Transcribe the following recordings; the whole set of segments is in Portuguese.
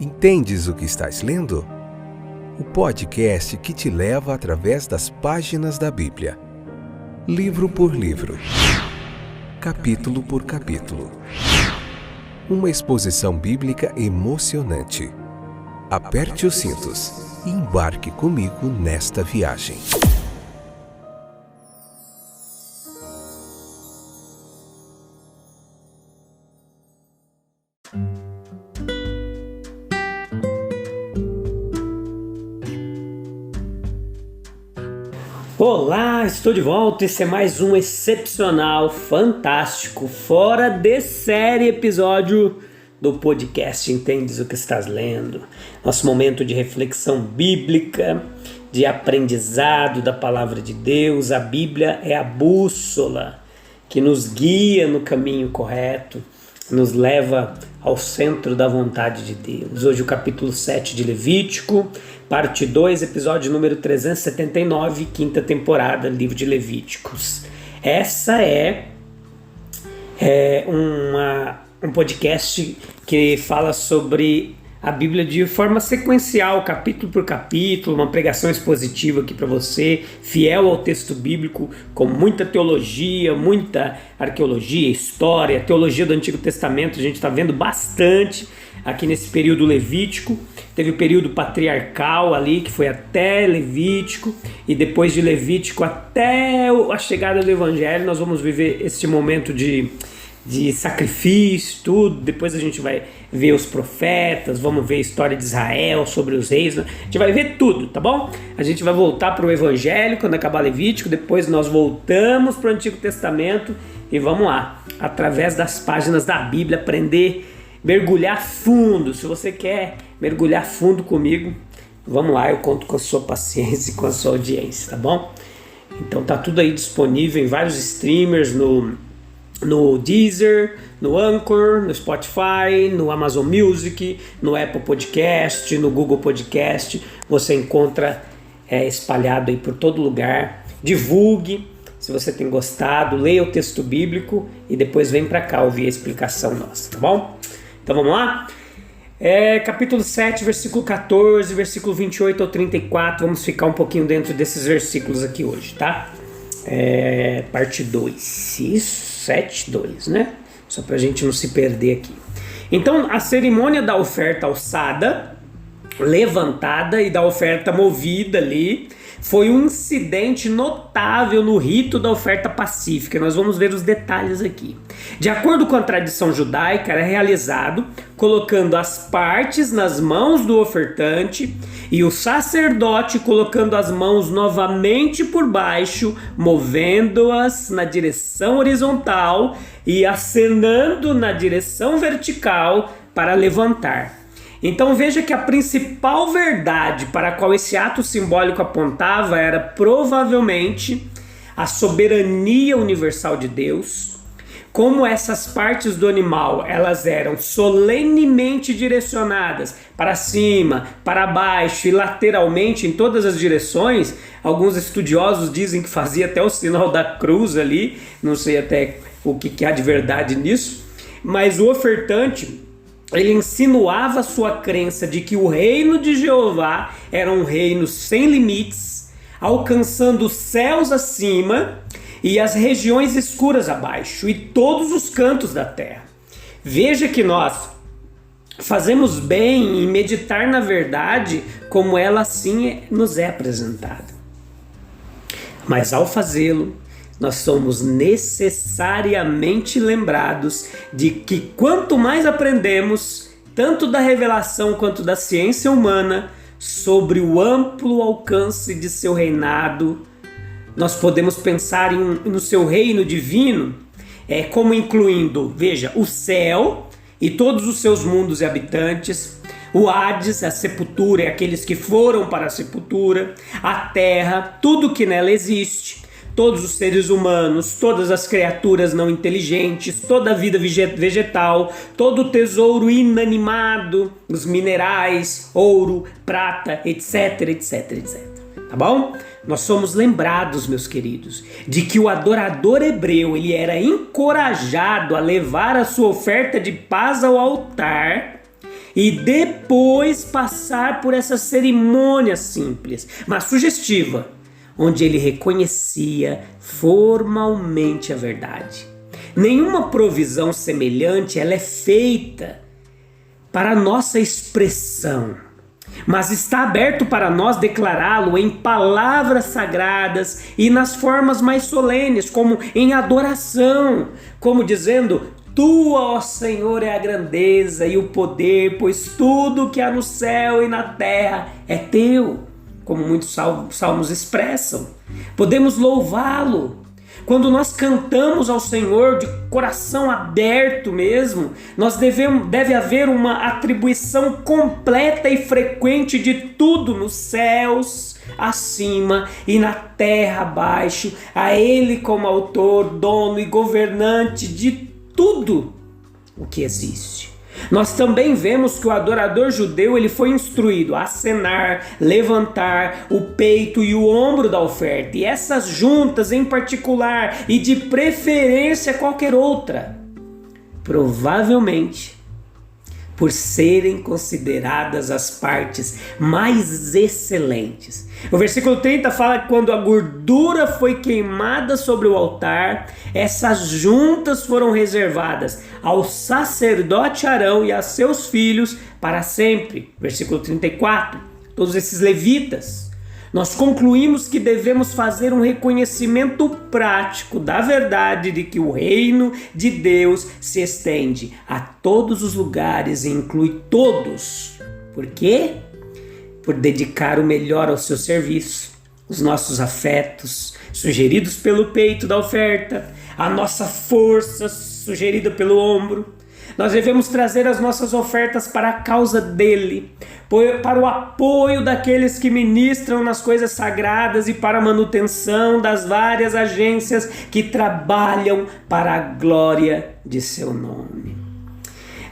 Entendes o que estás lendo? O podcast que te leva através das páginas da Bíblia, livro por livro, capítulo por capítulo. Uma exposição bíblica emocionante. Aperte os cintos e embarque comigo nesta viagem. Olá, estou de volta. Esse é mais um excepcional, fantástico, fora de série episódio do podcast Entendes o que estás lendo. Nosso momento de reflexão bíblica, de aprendizado da palavra de Deus. A Bíblia é a bússola que nos guia no caminho correto, nos leva ao centro da vontade de Deus. Hoje o capítulo 7 de Levítico, parte 2, episódio número 379, quinta temporada, livro de Levíticos. Essa é um podcast que fala sobre a Bíblia de forma sequencial, capítulo por capítulo, uma pregação expositiva aqui para você, fiel ao texto bíblico, com muita teologia, muita arqueologia, história, teologia do Antigo Testamento. A gente está vendo bastante aqui nesse período levítico. Teve o período patriarcal ali, que foi até Levítico, e depois de Levítico até a chegada do Evangelho, nós vamos viver este momento de sacrifício, tudo. Depois a gente vai ver os profetas, vamos ver a história de Israel, sobre os reis, a gente vai ver tudo, tá bom? A gente vai voltar para o Evangelho quando acabar Levítico, depois nós voltamos para o Antigo Testamento e vamos lá, através das páginas da Bíblia, aprender, mergulhar fundo. Se você quer mergulhar fundo comigo, vamos lá, eu conto com a sua paciência e com a sua audiência, tá bom? Então tá tudo aí disponível em vários streamers, no Deezer, no Anchor, no Spotify, no Amazon Music, no Apple Podcast, no Google Podcast. Você encontra espalhado aí por todo lugar. Divulgue se você tem gostado, leia o texto bíblico e depois vem para cá ouvir a explicação nossa, tá bom? Então vamos lá? Capítulo 7, versículo 14, versículo 28 ao 34. Vamos ficar um pouquinho dentro desses versículos aqui hoje, tá? Parte 2, isso, 7:2, né? Só pra gente não se perder aqui. Então, a cerimônia da oferta alçada, levantada, e da oferta movida ali, foi um incidente notável no rito da oferta pacífica. Nós vamos ver os detalhes aqui. De acordo com a tradição judaica, era realizado colocando as partes nas mãos do ofertante e o sacerdote colocando as mãos novamente por baixo, movendo-as na direção horizontal e acenando na direção vertical para levantar. Então veja que a principal verdade para a qual esse ato simbólico apontava era provavelmente a soberania universal de Deus. Como essas partes do animal, elas eram solenemente direcionadas para cima, para baixo e lateralmente em todas as direções. Alguns estudiosos dizem que fazia até o sinal da cruz ali, não sei até o que há de verdade nisso, mas o ofertante, ele insinuava sua crença de que o reino de Jeová era um reino sem limites, alcançando os céus acima e as regiões escuras abaixo, e todos os cantos da terra. Veja que nós fazemos bem em meditar na verdade como ela assim nos é apresentada. Mas ao fazê-lo, nós somos necessariamente lembrados de que quanto mais aprendemos, tanto da revelação quanto da ciência humana, sobre o amplo alcance de seu reinado, nós podemos pensar no seu reino divino, como incluindo, veja, o céu e todos os seus mundos e habitantes, o Hades, a sepultura e aqueles que foram para a sepultura, a terra, tudo que nela existe, todos os seres humanos, todas as criaturas não inteligentes, toda a vida vegetal, todo o tesouro inanimado, os minerais, ouro, prata, etc, etc, etc. Tá bom? Nós somos lembrados, meus queridos, de que o adorador hebreu, ele era encorajado a levar a sua oferta de paz ao altar e depois passar por essa cerimônia simples, mas sugestiva, onde ele reconhecia formalmente a verdade. Nenhuma provisão semelhante ela é feita para a nossa expressão, mas está aberto para nós declará-lo em palavras sagradas e nas formas mais solenes, como em adoração, como dizendo: Tua, ó Senhor, é a grandeza e o poder, pois tudo que há no céu e na terra é teu, como muitos salmos expressam. Podemos louvá-lo. Quando nós cantamos ao Senhor de coração aberto mesmo, deve haver uma atribuição completa e frequente de tudo nos céus acima e na terra abaixo, a Ele como autor, dono e governante de tudo o que existe. Nós também vemos que o adorador judeu ele foi instruído a acenar, levantar o peito e o ombro da oferta, e essas juntas em particular, e de preferência qualquer outra, provavelmente por serem consideradas as partes mais excelentes. O versículo 30 fala que quando a gordura foi queimada sobre o altar, essas juntas foram reservadas ao sacerdote Arão e a seus filhos para sempre. Versículo 34, todos esses levitas. Nós concluímos que devemos fazer um reconhecimento prático da verdade de que o reino de Deus se estende a todos os lugares e inclui todos. Por quê? Por dedicar o melhor ao seu serviço, os nossos afetos, sugeridos pelo peito da oferta, a nossa força, sugerida pelo ombro. Nós devemos trazer as nossas ofertas para a causa dele, para o apoio daqueles que ministram nas coisas sagradas e para a manutenção das várias agências que trabalham para a glória de seu nome.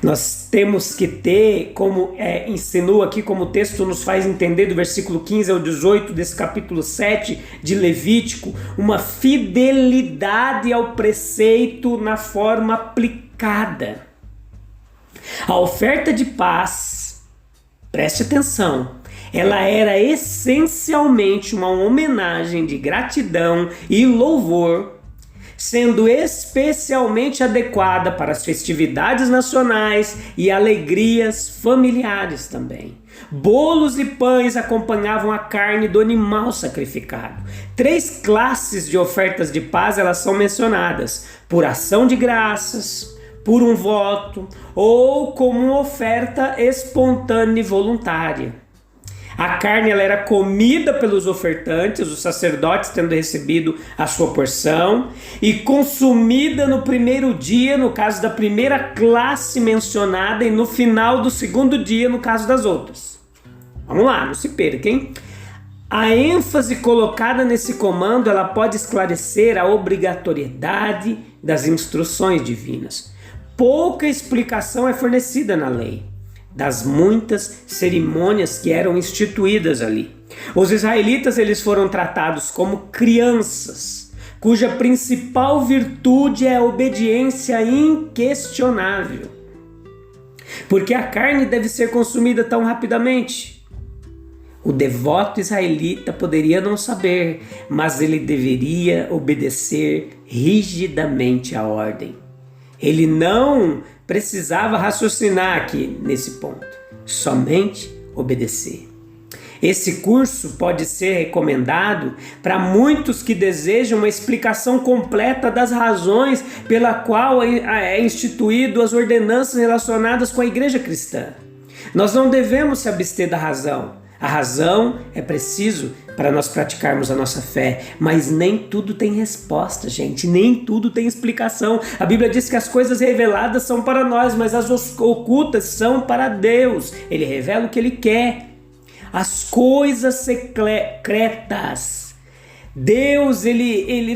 Nós temos que ter, como insinua aqui, como o texto nos faz entender do versículo 15 ao 18 desse capítulo 7 de Levítico, uma fidelidade ao preceito na forma aplicada. A oferta de paz, preste atenção, ela era essencialmente uma homenagem de gratidão e louvor, sendo especialmente adequada para as festividades nacionais e alegrias familiares também. Bolos e pães acompanhavam a carne do animal sacrificado. 3 classes de ofertas de paz elas são mencionadas: por ação de graças, por um voto ou como uma oferta espontânea e voluntária. A carne ela era comida pelos ofertantes, os sacerdotes tendo recebido a sua porção, e consumida no primeiro dia, no caso da primeira classe mencionada, e no final do segundo dia, no caso das outras. Vamos lá, não se perca, hein? A ênfase colocada nesse comando ela pode esclarecer a obrigatoriedade das instruções divinas. Pouca explicação é fornecida na lei das muitas cerimônias que eram instituídas ali. Os israelitas eles foram tratados como crianças, cuja principal virtude é a obediência inquestionável. Porque a carne deve ser consumida tão rapidamente? O devoto israelita poderia não saber, mas ele deveria obedecer rigidamente à ordem. Ele não precisava raciocinar aqui nesse ponto, somente obedecer. Esse curso pode ser recomendado para muitos que desejam uma explicação completa das razões pela qual é instituído as ordenanças relacionadas com a igreja cristã. Nós não devemos se abster da razão. A razão é preciso para nós praticarmos a nossa fé, mas nem tudo tem resposta, gente, nem tudo tem explicação. A Bíblia diz que as coisas reveladas são para nós, mas as ocultas são para Deus. Ele revela o que Ele quer. As coisas secretas. Deus,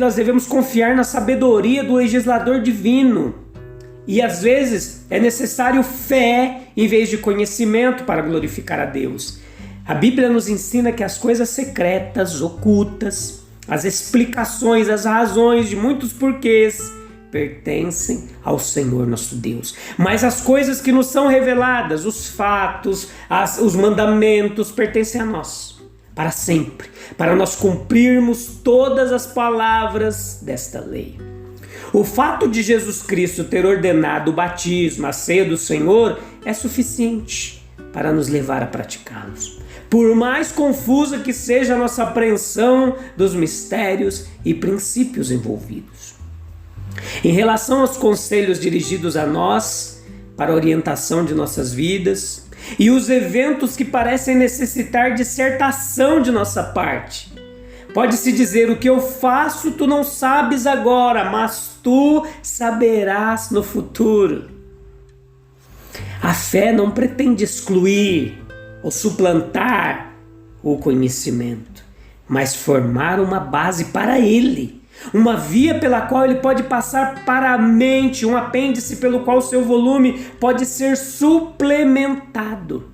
nós devemos confiar na sabedoria do legislador divino. E às vezes é necessário fé em vez de conhecimento para glorificar a Deus. A Bíblia nos ensina que as coisas secretas, ocultas, as explicações, as razões de muitos porquês pertencem ao Senhor nosso Deus. Mas as coisas que nos são reveladas, os fatos, os mandamentos, pertencem a nós, para sempre, para nós cumprirmos todas as palavras desta lei. O fato de Jesus Cristo ter ordenado o batismo, a ceia do Senhor, é suficiente para nos levar a praticá-los. Por mais confusa que seja a nossa apreensão dos mistérios e princípios envolvidos. Em relação aos conselhos dirigidos a nós, para a orientação de nossas vidas, e os eventos que parecem necessitar de certa ação de nossa parte, pode-se dizer: o que eu faço tu não sabes agora, mas tu saberás no futuro. A fé não pretende excluir ou suplantar o conhecimento, mas formar uma base para ele, uma via pela qual ele pode passar para a mente, um apêndice pelo qual seu volume pode ser suplementado.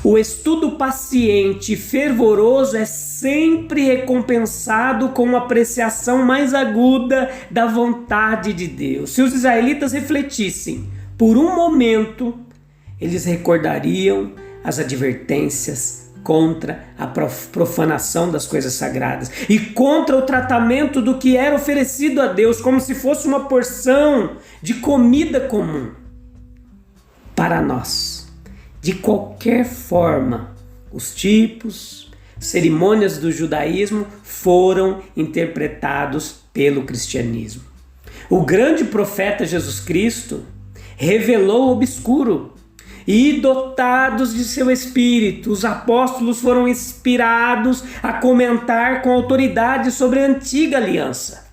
O estudo paciente e fervoroso é sempre recompensado com uma apreciação mais aguda da vontade de Deus. Se os israelitas refletissem por um momento, eles recordariam as advertências contra a profanação das coisas sagradas e contra o tratamento do que era oferecido a Deus como se fosse uma porção de comida comum. Para nós, de qualquer forma, os tipos, cerimônias do judaísmo foram interpretados pelo cristianismo. O grande profeta Jesus Cristo revelou o obscuro e, dotados de seu espírito, os apóstolos foram inspirados a comentar com autoridade sobre a antiga aliança.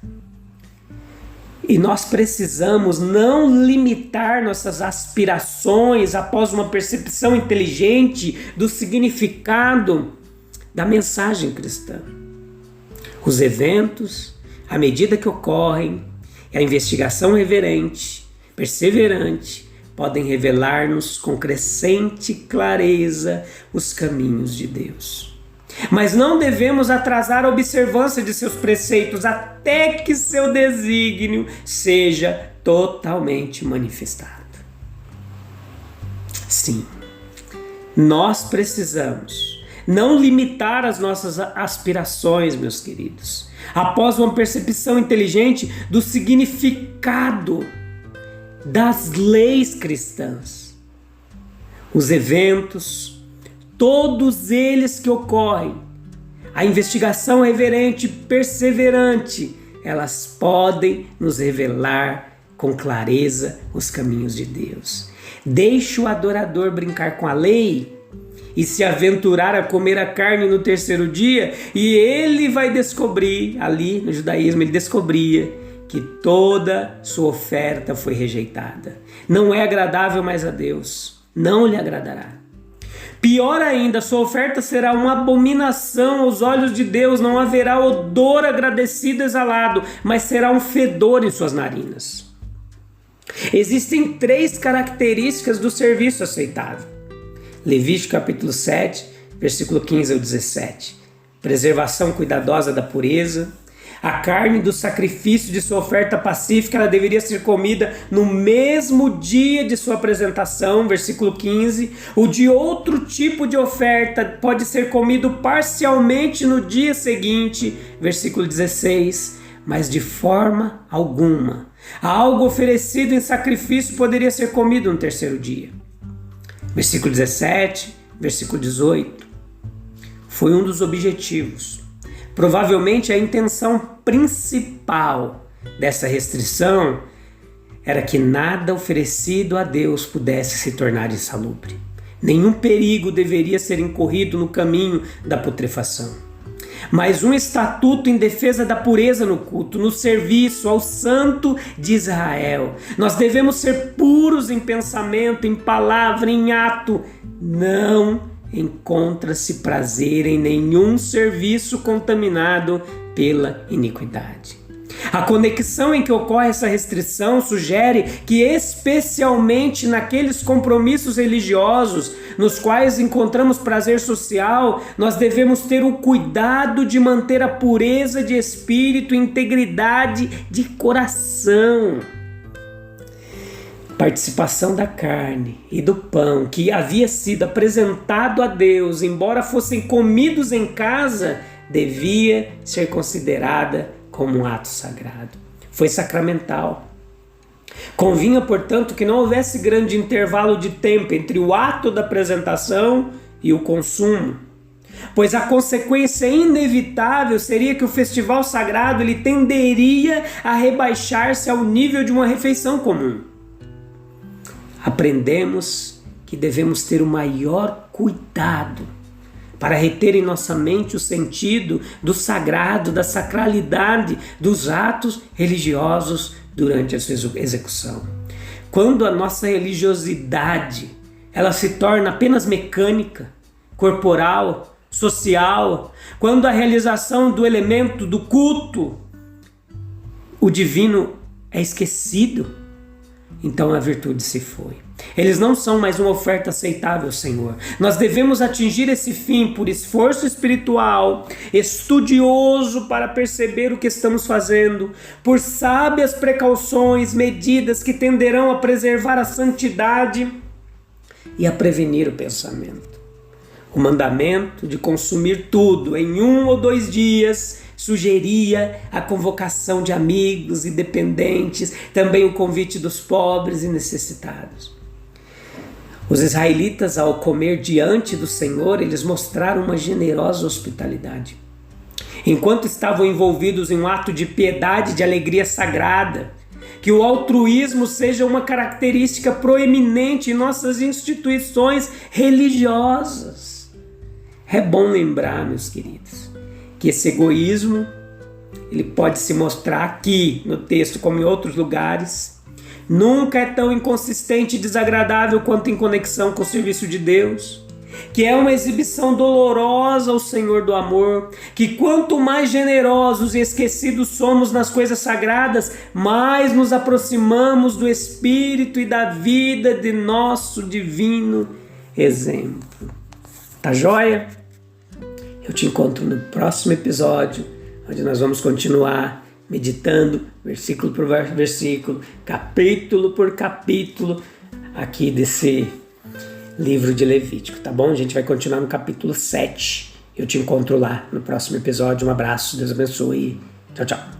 E nós precisamos não limitar nossas aspirações após uma percepção inteligente do significado da mensagem cristã. Os eventos, à medida que ocorrem, e a investigação reverente, perseverante, podem revelar-nos com crescente clareza os caminhos de Deus. Mas não devemos atrasar a observância de seus preceitos até que seu desígnio seja totalmente manifestado. Sim, nós precisamos não limitar as nossas aspirações, meus queridos, após uma percepção inteligente do significado das leis cristãs. Os eventos, todos eles que ocorrem, a investigação reverente e perseverante, elas podem nos revelar com clareza os caminhos de Deus. Deixe o adorador brincar com a lei e se aventurar a comer a carne no terceiro dia, e ele vai descobrir, ali no judaísmo ele descobria que toda sua oferta foi rejeitada. Não é agradável mais a Deus, não lhe agradará. Pior ainda, sua oferta será uma abominação aos olhos de Deus, não haverá odor agradecido exalado, mas será um fedor em suas narinas. Existem 3 características do serviço aceitável. Levítico capítulo 7, versículo 15 ao 17. Preservação cuidadosa da pureza. A carne do sacrifício de sua oferta pacífica, ela deveria ser comida no mesmo dia de sua apresentação, versículo 15. O de outro tipo de oferta pode ser comido parcialmente no dia seguinte, versículo 16. Mas de forma alguma, algo oferecido em sacrifício poderia ser comido no terceiro dia. Versículo 17, versículo 18. Foi um dos objetivos. Provavelmente a intenção principal dessa restrição era que nada oferecido a Deus pudesse se tornar insalubre. Nenhum perigo deveria ser incorrido no caminho da putrefação. Mas um estatuto em defesa da pureza no culto, no serviço ao Santo de Israel. Nós devemos ser puros em pensamento, em palavra, em ato. Não encontra-se prazer em nenhum serviço contaminado pela iniquidade. A conexão em que ocorre essa restrição sugere que, especialmente naqueles compromissos religiosos nos quais encontramos prazer social, nós devemos ter o cuidado de manter a pureza de espírito e integridade de coração. Participação da carne e do pão que havia sido apresentado a Deus, embora fossem comidos em casa, devia ser considerada como um ato sagrado. Foi sacramental. Convinha, portanto, que não houvesse grande intervalo de tempo entre o ato da apresentação e o consumo, pois a consequência inevitável seria que o festival sagrado ele tenderia a rebaixar-se ao nível de uma refeição comum. Aprendemos que devemos ter o maior cuidado para reter em nossa mente o sentido do sagrado, da sacralidade dos atos religiosos durante a sua execução. Quando a nossa religiosidade ela se torna apenas mecânica, corporal, social, quando a realização do elemento do culto, o divino é esquecido, então a virtude se foi. Eles não são mais uma oferta aceitável, Senhor. Nós devemos atingir esse fim por esforço espiritual, estudioso para perceber o que estamos fazendo, por sábias precauções, medidas que tenderão a preservar a santidade e a prevenir o pensamento. O mandamento de consumir tudo em 1 ou 2 dias sugeria a convocação de amigos e dependentes, também o convite dos pobres e necessitados. Os israelitas, ao comer diante do Senhor, eles mostraram uma generosa hospitalidade. Enquanto estavam envolvidos em um ato de piedade, de alegria sagrada, que o altruísmo seja uma característica proeminente em nossas instituições religiosas. É bom lembrar, meus queridos, que esse egoísmo ele pode se mostrar aqui no texto como em outros lugares. Nunca é tão inconsistente e desagradável quanto em conexão com o serviço de Deus, que é uma exibição dolorosa ao Senhor do amor, que quanto mais generosos e esquecidos somos nas coisas sagradas, mais nos aproximamos do Espírito e da vida de nosso divino exemplo. Tá joia? Eu te encontro no próximo episódio, onde nós vamos continuar meditando versículo por versículo, capítulo por capítulo aqui desse livro de Levítico, tá bom? A gente vai continuar no capítulo 7. Eu te encontro lá no próximo episódio. Um abraço, Deus abençoe. Tchau, tchau.